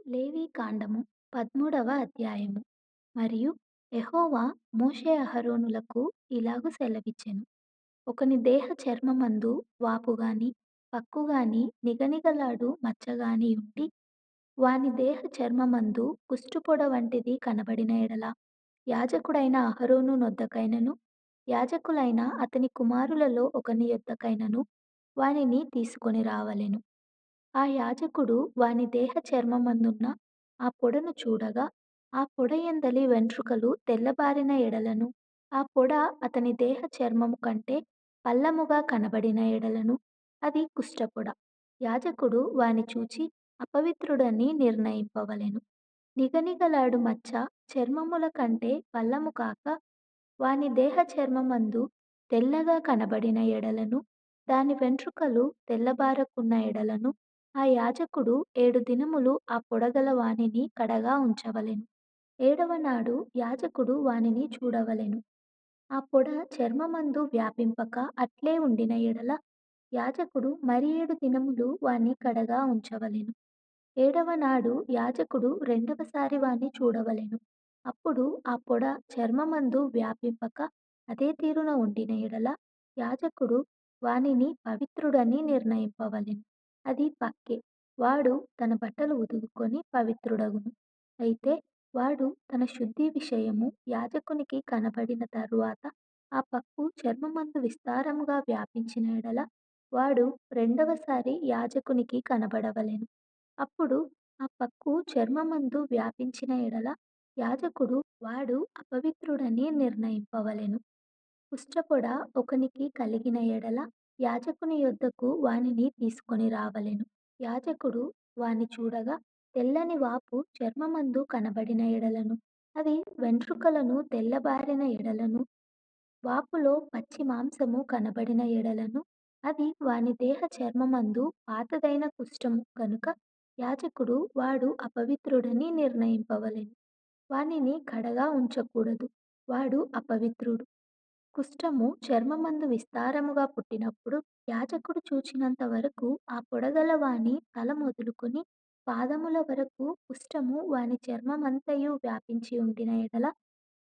లేవీకాండము 13వ అధ్యాయము. మరియు యెహోవా మోషే అహరోనులకు ఇలాగు సెలవిచ్చెను. ఒకని దేహ చర్మమందు వాపుగాని, పక్కుగాని, నిగనిగలాడు మచ్చగాని ఉండి, వాని దేహ చర్మమందు కుష్టుపొడ వంటిది కనబడిన ఎడల, యాజకుడైన అహరోను నొద్దకైనను, యాజకులైన అతని కుమారులలో ఒకని యొద్దకైనను వానిని తీసుకొని రావలెను. ఆ యాజకుడు వాని దేహ చర్మమందున్న ఆ పొడను చూడగా, ఆ పొడ యందలి వెంట్రుకలు తెల్లబారిన ఎడలను, ఆ పొడ అతని దేహ చర్మము కంటే పల్లముగా కనబడిన ఎడలను, అది కుష్ఠపొడ. యాజకుడు వాని చూచి అపవిత్రుడని నిర్ణయింపవలెను. నిగనిగలాడు మచ్చ చర్మముల కంటే పల్లము కాక, వాని దేహ చర్మమందు తెల్లగా కనబడిన ఎడలను, దాని వెంట్రుకలు తెల్లబారకున్న ఎడలను, ఆ యాజకుడు 7 దినములు ఆ పొడగల వానిని కడగా ఉంచవలెను. ఏడవ నాడు యాజకుడు వానిని చూడవలెను. ఆ పొడ చర్మమందు వ్యాపింపక అట్లే ఉండిన ఎడల, యాజకుడు మరి 7 దినములు వాని కడగా ఉంచవలెను. ఏడవ నాడు యాజకుడు రెండవసారి వాని చూడవలెను. అప్పుడు ఆ పొడ చర్మమందు వ్యాపింపక అదే తీరున ఉండిన ఎడల, యాజకుడు వానిని పవిత్రుడని నిర్ణయింపవలెను. అది పక్కే. వాడు తన బట్టలు ఉతుకుకొని పవిత్రుడగును. అయితే వాడు తన శుద్ధి విషయము యాజకునికి కనబడిన తరువాత ఆ పక్కు చర్మమందు విస్తారముగా వ్యాపించిన ఎడల, వాడు రెండవసారి యాజకునికి కనబడవలెను. అప్పుడు ఆ పక్కు చర్మమందు వ్యాపించిన ఎడల, యాజకుడు వాడు అపవిత్రుడని నిర్ణయింపవలెను. కుష్ఠపొడ ఒకనికి కలిగిన ఎడల, యాజకుని యొద్దకు వానిని తీసుకొని రావలెను. యాజకుడు వాని చూడగా తెల్లని వాపు చర్మమందు కనబడిన ఎడలను, అది వెంట్రుకలను తెల్లబారిన ఎడలను, వాపులో పచ్చి మాంసము కనబడిన ఎడలను, అది వాని దేహ చర్మమందు పాతదైన కుష్ఠము గనుక, యాజకుడు వాడు అపవిత్రుడని నిర్ణయింపవలెను. వానిని కడగా ఉంచకూడదు. వాడు అపవిత్రుడు. కుష్ఠము చర్మమందు విస్తారముగా పుట్టినప్పుడు, యాజకుడు చూచినంత వరకు ఆ పొడగల వాని తల మొదలుకొని పాదముల వరకు కుష్ఠము వాని చర్మమంతయు వ్యాపించి ఉండిన ఎడల,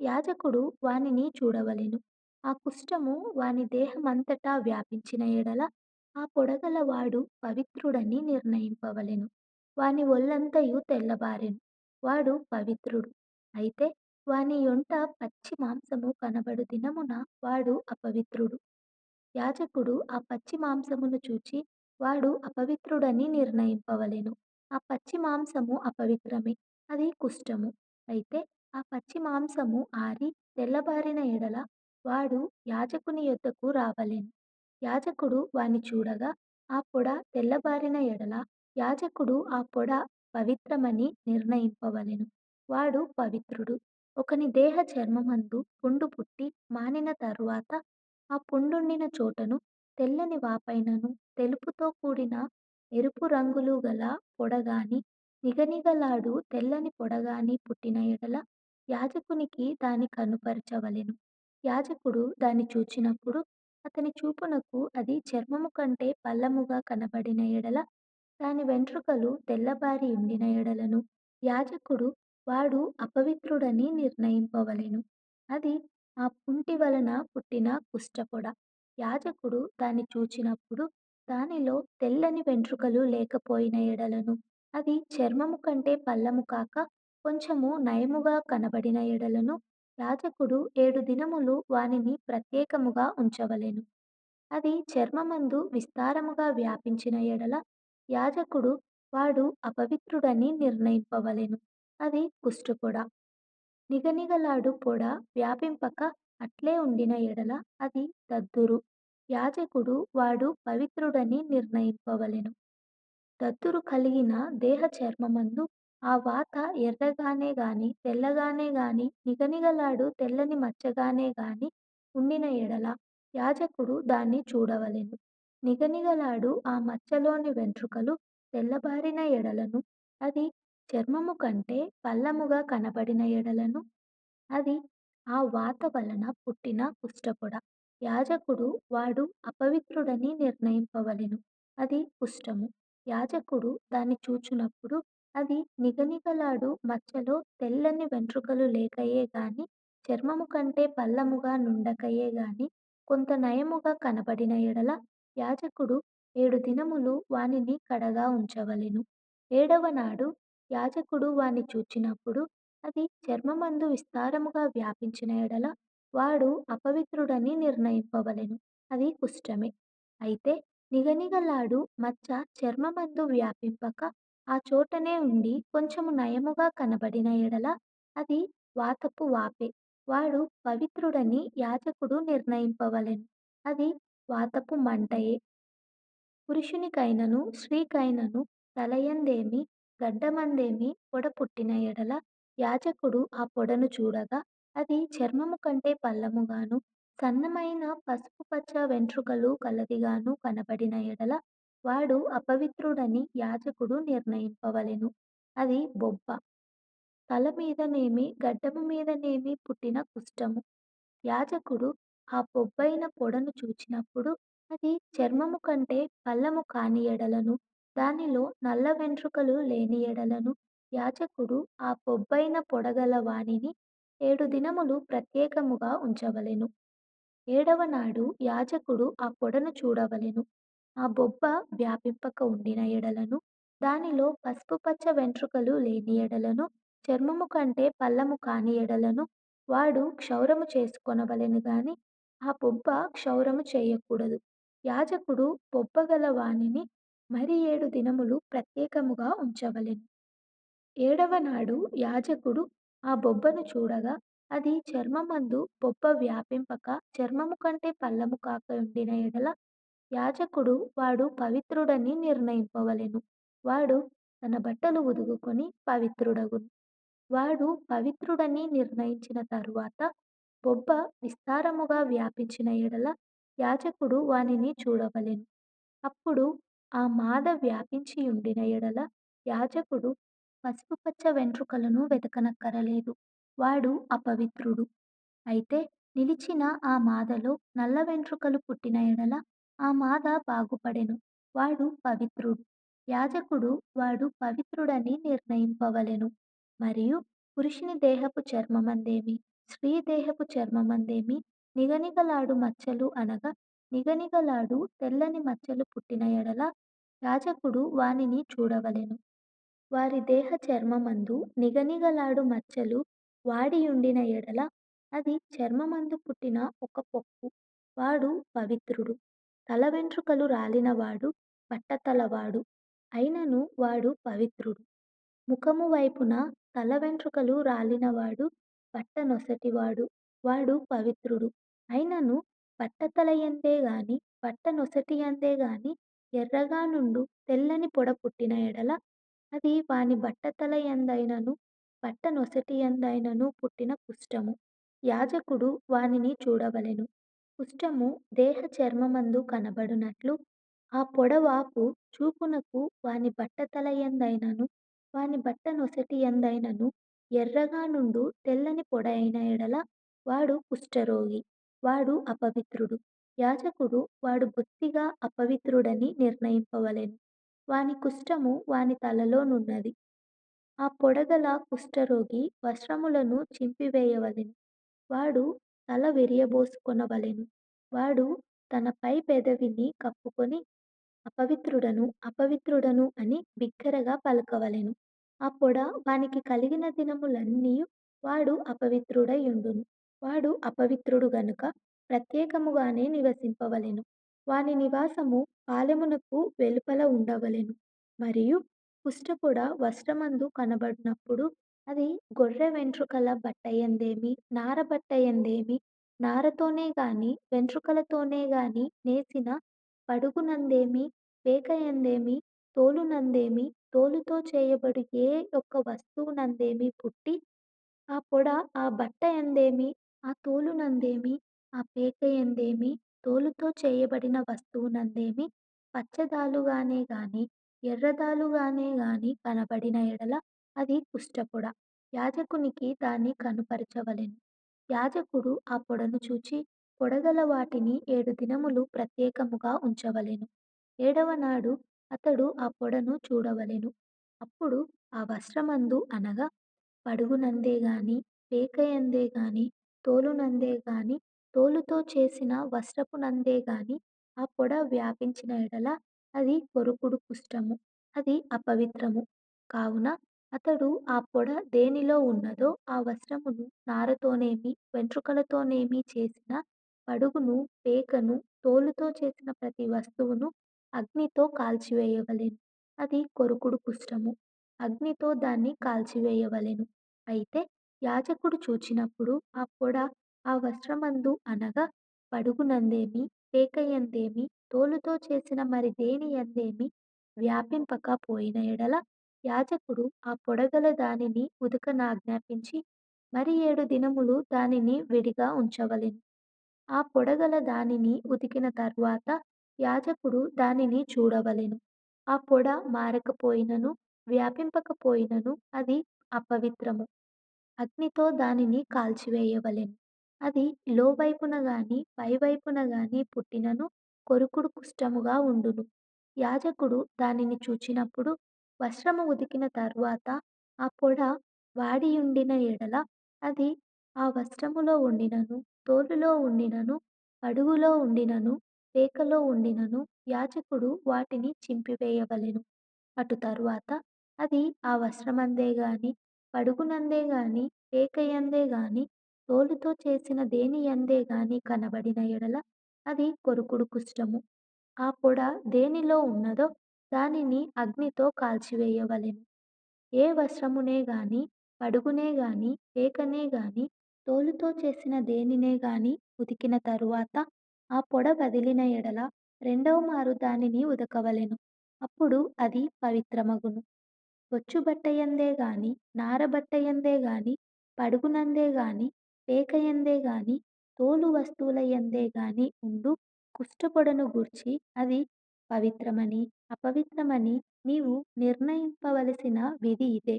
యాజకుడు వానిని చూడవలెను. ఆ కుష్ఠము వాని దేహమంతటా వ్యాపించిన ఎడల, ఆ పొడగల వాడు పవిత్రుడని నిర్ణయింపవలెను. వాని ఒళ్ళంతయు తెల్లబారెను. వాడు పవిత్రుడు. అయితే వాని యొంట పచ్చి మాంసము కనబడు దినమున వాడు అపవిత్రుడు. యాజకుడు ఆ పచ్చి మాంసమును చూచి వాడు అపవిత్రుడని నిర్ణయింపవలెను. ఆ పచ్చి మాంసము అపవిత్రమే. అది కుష్ఠము. అయితే ఆ పచ్చి మాంసము ఆరి తెల్లబారిన ఎడల వాడు యాజకుని యొద్దకు రావలెను. యాజకుడు వాని చూడగా ఆ పొడ తెల్లబారిన ఎడల, యాజకుడు ఆ పొడ పవిత్రమని నిర్ణయింపవలెను. వాడు పవిత్రుడు. ఒకని దేహ చర్మమందు పుండు పుట్టి మానిన తరువాత, ఆ పుండుండిన చోటను తెల్లని వాపైనను, తెలుపుతో కూడిన ఎరుపు రంగులు గల పొడగాని, నిగనిగలాడు తెల్లని పొడగాని పుట్టిన ఎడల, యాజకునికి దాని కనుపరచవలెను. యాజకుడు దాని చూచినప్పుడు, అతని చూపునకు అది చర్మము కంటే పల్లముగా కనబడిన ఎడల, దాని వెంట్రుకలు తెల్లబారి ఉండిన ఎడలను, యాజకుడు వాడు అపవిత్రుడని నిర్ణయింపవలెను. అది ఆ పుంటి వలన పుట్టిన కుష్ఠపొడ. యాజకుడు దాన్ని చూచినప్పుడు, దానిలో తెల్లని వెంట్రుకలు లేకపోయిన ఎడలను, అది చర్మము కంటే పల్లము కాక కొంచెము నయముగా కనబడిన ఎడలను, యాజకుడు 7 దినములు వానిని ప్రత్యేకముగా ఉంచవలెను. అది చర్మమందు విస్తారముగా వ్యాపించిన ఎడల, యాజకుడు వాడు అపవిత్రుడని నిర్ణయింపవలెను. అది కుష్టుపొడ. నిగనిగలాడు పొడ వ్యాపింపక అట్లే ఉండిన ఎడల, అది దద్దురు. యాజకుడు వాడు పవిత్రుడని నిర్ణయింపవలెను. దద్దురు కలిగిన దేహ చర్మమందు ఆ వాత ఎర్రగానే గాని, తెల్లగానే గాని, నిగనిగలాడు తెల్లని మచ్చగానే గాని ఉండిన ఎడల, యాజకుడు దాన్ని చూడవలెను. నిగనిగలాడు ఆ మచ్చలోని వెంట్రుకలు తెల్లబారిన ఎడలను, అది చర్మము కంటే పల్లముగా కనబడిన ఎడలను, అది ఆ వాత వలన పుట్టిన కుష్ఠపొడ. యాజకుడు వాడు అపవిత్రుడని నిర్ణయింపవలెను. అది కుష్ఠము. యాజకుడు దాన్ని చూచునప్పుడు, అది నిగనిగలాడు మచ్చలో తెల్లని వెంట్రుకలు లేకయే గాని చర్మము కంటే పల్లముగా నుండకయే గాని కొంత నయముగా కనబడిన ఎడల యాజకుడు 7 దినములు వానిని కడగా ఉంచవలెను. ఏడవ నాడు యాజకుడు వాని చూచినప్పుడు అది చర్మమందు విస్తారముగా వ్యాపించిన ఎడల వాడు అపవిత్రుడని నిర్ణయింపవలెను. అది కుష్ఠమే. అయితే నిగనిగలాడు మచ్చ చర్మమందు వ్యాపింపక ఆ చోటనే ఉండి కొంచెము నయముగా కనబడిన ఎడల అది వాతపు వాపే. వాడు పవిత్రుడని యాజకుడు నిర్ణయింపవలెను. అది వాతపు మంటయే. పురుషునికైనను స్త్రీకైనను తలయందేమి గడ్డమందేమి పొడ పుట్టిన ఎడల యాజకుడు ఆ పొడను చూడగా అది చర్మము కంటే పల్లముగాను సన్నమైన పసుపు పచ్చ వెంట్రుకలు కలదిగాను కనబడిన ఎడల వాడు అపవిత్రుడని యాజకుడు నిర్ణయింపవలెను. అది బొబ్బ. తల మీదనేమి గడ్డము మీదనేమి పుట్టిన కుష్ఠము. యాజకుడు ఆ బొబ్బైన పొడను చూచినప్పుడు అది చర్మము కంటే పల్లము కాని ఎడలను దానిలో నల్ల వెంట్రుకలు లేని ఎడలను యాజకుడు ఆ బొబ్బైన పొడగల వానిని 7 దినములు ప్రత్యేకముగా ఉంచవలెను. ఏడవ నాడు యాజకుడు ఆ పొడను చూడవలెను. ఆ బొబ్బ వ్యాపింపక ఉండిన ఎడలను దానిలో పసుపుపచ్చ వెంట్రుకలు లేని ఎడలను చర్మము కంటే పల్లము కాని ఎడలను వాడు క్షౌరము చేసుకొనవలెను గాని ఆ బొబ్బ క్షౌరము చేయకూడదు. యాజకుడు బొబ్బగల వానిని మరి 7 దినములు ప్రత్యేకముగా ఉంచవలెను. ఏడవ నాడు యాజకుడు ఆ బొబ్బను చూడగా అది చర్మమందు బొబ్బ వ్యాపింపక చర్మము కంటే పల్లము కాక ఉండిన ఎడల యాజకుడు వాడు పవిత్రుడని నిర్ణయింపవలెను. వాడు తన బట్టలు ఉదుగుకొని పవిత్రుడగును. వాడు పవిత్రుడని నిర్ణయించిన తరువాత బొబ్బ విస్తారముగా వ్యాపించిన ఎడల యాజకుడు వానిని చూడవలెను. అప్పుడు ఆ మాద వ్యాపించియుండిన ఎడల యాజకుడు పసుపుపచ్చ వెంట్రుకలను వెదకనక్కరలేదు. వాడు అపవిత్రుడు. అయితే నిలిచిన ఆ మాదలో నల్ల వెంట్రుకలు పుట్టిన ఎడల ఆ మాద బాగుపడెను. వాడు పవిత్రుడు. యాజకుడు వాడు పవిత్రుడని నిర్ణయింపవలెను. మరియు పురుషుని దేహపు చర్మమందేమి, స్త్రీ దేహపు చర్మమందేమి నిగనిగలాడు మచ్చలు అనగా నిగనిగలాడు తెల్లని మచ్చలు పుట్టిన ఎడల యాజకుడు వానిని చూడవలెను. వారి దేహ చర్మమందు నిగనిగలాడు మచ్చలు వాడియుండిన ఎడల అది చర్మమందు పుట్టిన ఒక పొక్కు. వాడు పవిత్రుడు. తల వెంట్రుకలు రాలినవాడు బట్టతలవాడు. అయినను వాడు పవిత్రుడు. ముఖము వైపున తల వెంట్రుకలు రాలినవాడు బట్ట నొసటివాడు. వాడు పవిత్రుడు. అయినను బట్టతలయందే గాని బట్ట నొసటియందే గాని ఎర్రగా నుండు తెల్లని పొడ పుట్టిన ఎడల అది వాని బట్టతల యందైనను బట్ట నొసటియందైనను పుట్టిన కుష్ఠము. యాజకుడు వానిని చూడవలెను. కుష్ఠము దేహ చర్మమందు కనబడునట్లు ఆ పొడవాపు చూపునకు వాని బట్టతల యందైనను వాని బట్ట నొసటియందైనను ఎర్రగా నుండు తెల్లని పొడ అయిన ఎడల వాడు కుష్ఠరోగి. వాడు అపవిత్రుడు. యాజకుడు వాడు బొత్తిగా అపవిత్రుడని నిర్ణయింపవలెను. వాని కుష్ఠము వాని తలలోనున్నది. ఆ పొడగల కుష్ఠరోగి వస్త్రములను చింపివేయవలెను. వాడు తల విరియబోసుకొనవలెను. వాడు తన పై పెదవిని కప్పుకొని అపవిత్రుడను అపవిత్రుడను అని బిగ్గరగా పలకవలెను. ఆ పొడ వానికి కలిగిన దినములన్నీయు వాడు అపవిత్రుడయుండును. వాడు అపవిత్రుడు గనుక ప్రత్యేకముగానే నివసింపవలెను. వాని నివాసము పాలెమునకు వెలుపల ఉండవలెను. మరియు కుష్ఠపొడ వస్త్రమందు కనబడినప్పుడు అది గొర్రె వెంట్రుకల బట్టయందేమి నారబట్టయందేమి నారతోనే గాని వెంట్రుకలతోనే గాని నేసిన పడుగునందేమి పేకయందేమి తోలునందేమి తోలుతో చేయబడు ఏ ఒక్క వస్తువునందేమి పుట్టి ఆ పొడ ఆ బట్ట యందేమి ఆ తోలునందేమి ఆ పేక యందేమి తోలుతో చేయబడిన వస్తువునందేమి పచ్చదాలుగానే గాని ఎర్రదాలుగానే గాని కనబడిన ఎడల అది కుష్ఠపొడ. యాజకునికి దాన్ని కనుపరచవలెను. యాజకుడు ఆ పొడను చూచి పొడగల వాటిని 7 దినములు ప్రత్యేకముగా ఉంచవలెను. ఏడవ నాడు అతడు ఆ పొడను చూడవలెను. అప్పుడు ఆ వస్త్రమందు అనగా పడుగునందే గాని, పేకయందే గాని, తోలునందే గాని, తోలుతో చేసిన వస్త్రపునందే గాని, ఆ పొడ వ్యాపించిన ఎడల అది కొరుకుడు కుష్టము. అది అపవిత్రము. కావున అతడు ఆ పొడ దేనిలో ఉన్నదో ఆ వస్త్రమును నారతోనేమి, వెంట్రుకలతోనేమి చేసిన పడుగును, పేకను, తోలుతో చేసిన ప్రతి వస్తువును అగ్నితో కాల్చివేయవలెను. అది కొరుకుడు కుష్టము. అగ్నితో దాన్ని కాల్చివేయవలెను. అయితే యాజకుడు చూచినప్పుడు ఆ పొడ ఆ వస్త్రమందు అనగా పడుగునందేమి, పేకయందేమి, తోలుతో చేసిన మరి దేని యందేమి వ్యాపింపక పోయిన ఎడల యాజకుడు ఆ పొడగల దానిని ఉదకనాజ్ఞాపించి మరి 7 దినములు దానిని విడిగా ఉంచవలెను. ఆ పొడగల దానిని ఉతికిన తరువాత యాజకుడు దానిని చూడవలెను. ఆ పొడ మారకపోయినను, వ్యాపింపకపోయినను అది అపవిత్రము. అగ్నితో దానిని కాల్చివేయవలెను. అది లోవైపున గాని, పైవైపున గాని పుట్టినను కొరుకుడు కుష్టముగా ఉండును. యాజకుడు దానిని చూచినప్పుడు వస్త్రము ఉతికిన తరువాత ఆ పొడ వాడియుండిన ఎడల అది ఆ వస్త్రములో ఉండినను, తోలులో ఉండినను, పడుగులో ఉండినను, పేకలో ఉండినను యాజకుడు వాటిని చింపివేయవలెను. అటు తరువాత అది ఆ వస్త్రమందే గాని, పడుగునందే గాని, పేకయందే గాని, తోలుతో చేసిన దేని యందే గాని కనబడిన ఎడల అది కొరుకుడు కుష్టము. ఆ పొడ దేనిలో ఉన్నదో దానిని అగ్నితో కాల్చివేయవలెను. ఏ వస్త్రమునే గాని, పడుగునే గాని, పేకనే గాని, తోలుతో చేసిన దేనినే గాని ఉతికిన తరువాత ఆ పొడ వదిలిన ఎడల రెండవ మారు దానిని ఉదకవలెను. అప్పుడు అది పవిత్రమగును. బొచ్చుబట్టయందే గాని, నారబట్టయందే గాని, పడుగునందే గాని, పేకయందే గాని, తోలు వస్తువులయందే గాని ఉండు కుష్టుపొడను గూర్చి అది పవిత్రమని, అపవిత్రమని నీవు నిర్ణయింపవలసిన విధి ఇదే.